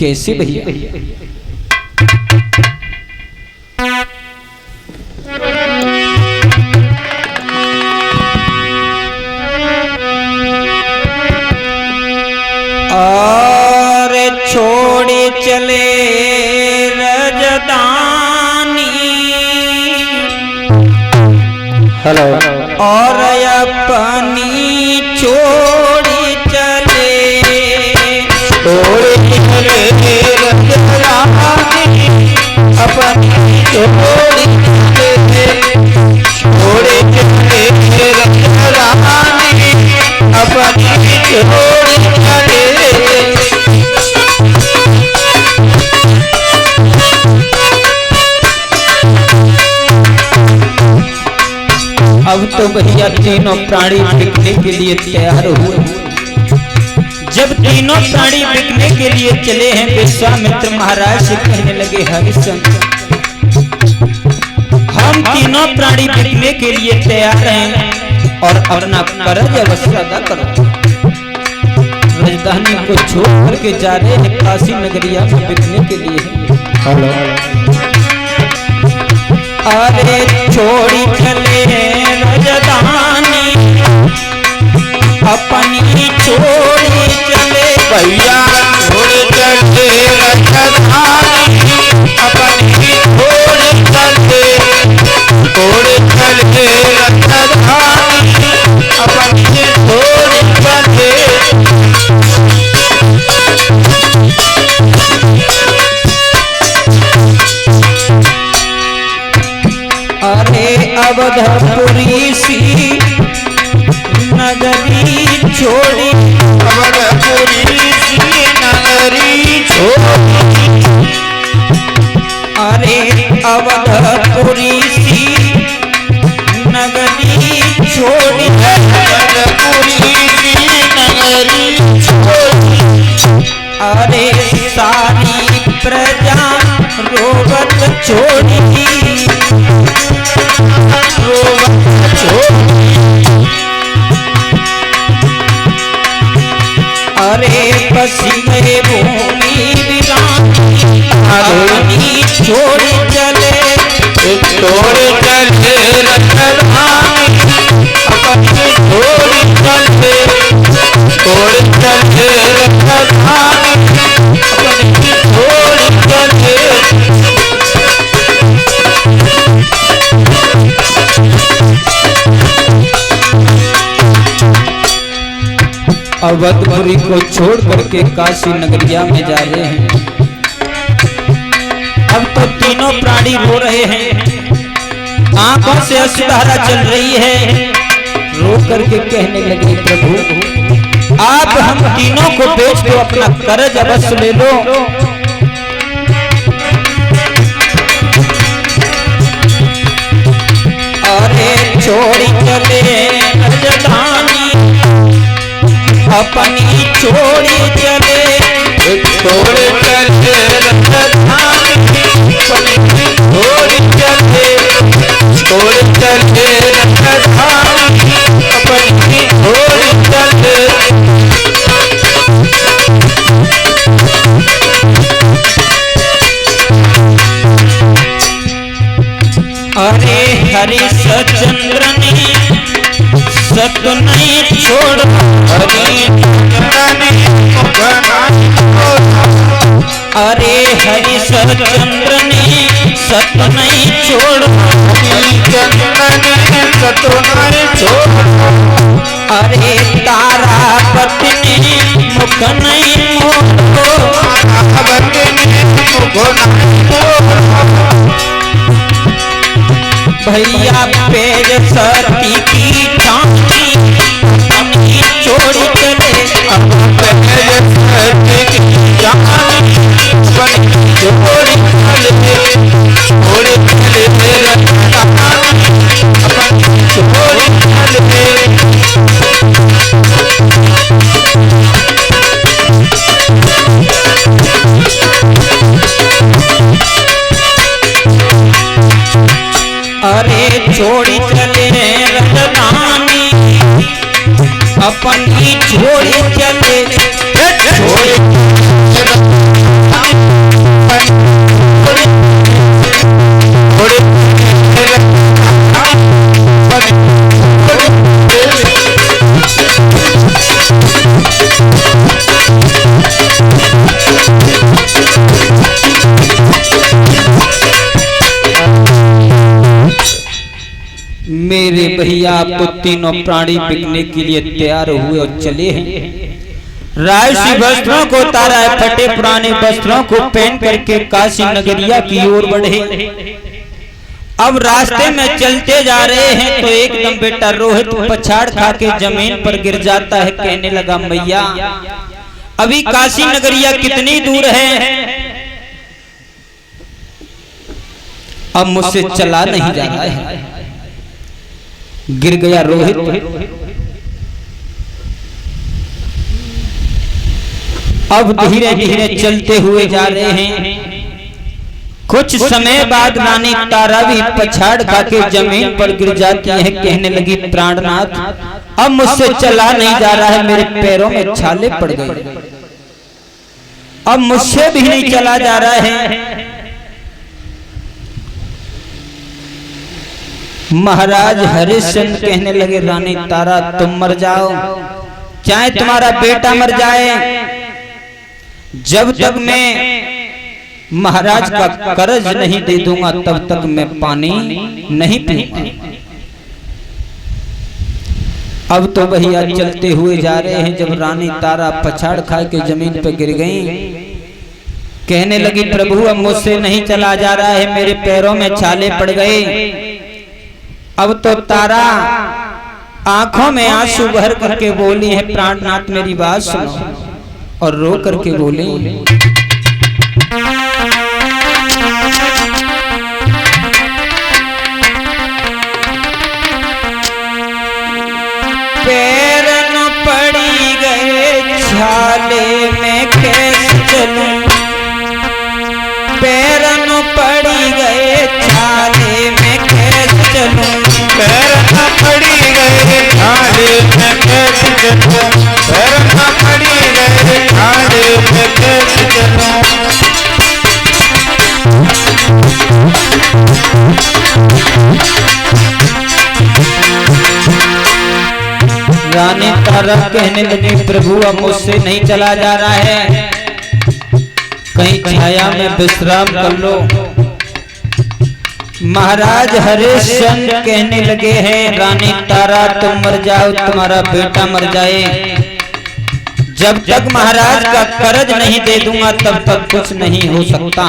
कैसे भैया? और छोड़ी चले रजदानी, हेलो, और अपनी छोड़ी चले, छोड़ी चले रजदानी, अपनी छोड़ी चले, छोड़ी चले रजदानी, अपनी छोड़ी चले। अब तो भैया तीनों प्राणी बिकने के लिए तैयार हुए। जब तीनों प्राणी बिकने के लिए चले हैं, विश्वामित्र महाराज से कहने लगे, हरिश्चंद्र हम तीनों प्राणी बिकने के लिए तैयार हैं और अपना कर्ज अवश्य अदा करो। राजधानी को छोड़ करके जा रहे हैं काशी नगरिया में बिकने के लिए। हेलो, अरे छोड़ी चले राजधानी, अपनी छोड़ी चले भैया, छोड़ी चले राजधानी, अपनी छोड़ी चले, छोड़ी चले राजधानी, अपनी छोड़ी चले। अरे अवधपुरी सी नगरी छोड़ी, अवधपुरी सी नगरी छोड़ी, अरे अवधपुरी सी नगरी छोड़ी, अवधपुरी सी नगरी छोड़ी, अरे सारी प्रजा रोवत छोड़ी, अरे पश्चिम भूमि वीरानी, छोड़ी चले, छोड़ी चले राजधानी, अपनी छोड़ी चले, छोड़ी चले राजधानी, अपनी छोड़ी चले। अवधपुरी को छोड़ करके काशी नगरिया में जा रहे हैं। अब तो तीनों प्राणी रो रहे हैं, आंखों से अश्रुधारा चल रही है। रो करके कहने लगे, प्रभु आप हम तीनों को बेच दो, अपना कर्ज अवश्य ले लो। अरे छोड़ी चले राजधानी, अपनी छोड़ी चले, छोड़ी चले राजधानी, अपनी छोड़ी चले, छोड़ी चले राजधानी, अपनी छोड़ी चले। अरे हरिश्चंद्र ने सत नहीं छोड़, अरे हरिश्चंद्र ने सत नहीं छोड़, अरे तारापति ने मुख नहीं मोड़, भैया पेज सती की छाती, अपनी छोड़ी चले, पेज सती की छाती, अपनी छोड़ी चले, छोड़ी चले अपनी छोड़ी चले। अरे छोड़ी चले राजधानी, अपनी छोड़ी चले, छोड़ी मेरे भैया आप तो तीनों प्राणी बिकने के लिए तैयार हुए और चले हैं। राजसी वस्त्रों को उतारा है, फटे पुराने वस्त्रों को पहन करके काशी नगरिया की ओर बढ़े। अब रास्ते में चलते जा रहे हैं तो एकदम बेटा रोहित पछाड़ खा के जमीन पर गिर जाता है। कहने लगा मैया अभी काशी नगरिया कितनी दूर है, अब मुझसे चला नहीं जा रहा है। गिर गया रोहित। अब धीरे धीरे चलते हुए जा रहे हैं। कुछ समय बाद रानी तारा भी पछाड़ खा के जमीन पर गिर जाती है। कहने लगी प्राणनाथ अब मुझसे चला नहीं जा रहा है, मेरे पैरों में छाले पड़ गए, अब मुझसे भी नहीं चला जा रहा है। महाराज हरिश्चंद्र कहने लगे रानी तारा तुम मर जाओ चाहे तुम्हारा बेटा मर जाए, जब तक मैं महाराज का कर्ज नहीं दे दूंगा तब तक मैं पानी नहीं पीऊंगा। अब तो भैया चलते हुए जा रहे हैं। जब रानी तारा पछाड़ खा के जमीन पर गिर गई, कहने लगी प्रभु अब मुझसे नहीं चला जा रहा है, मेरे पैरों में छाले पड़ गए। अब तो तारा आंखों में आंसू भर करके बोली है प्राणनाथ मेरी बात सुनो, और रो करके बोली पैरन पड़ी गए छाले में कैसे चलूं, पैरन पड़ी गए छाले में कैसे चलूं, पैरन पड़ी गए छाले में कैसे चलूं, पैरन पड़ी गए छाले में कैसे चलूं। रानी तारा कहने लगी प्रभु अब मुझसे नहीं चला जा रहा है, कहीं छाया में विश्राम कर लो। महाराज हरिश्चंद्र कहने लगे हैं रानी तारा तुम मर जाओ तुम्हारा बेटा मर जाए, जब तक महाराज का कर्ज नहीं दे दूंगा तब तक कुछ नहीं हो सकता।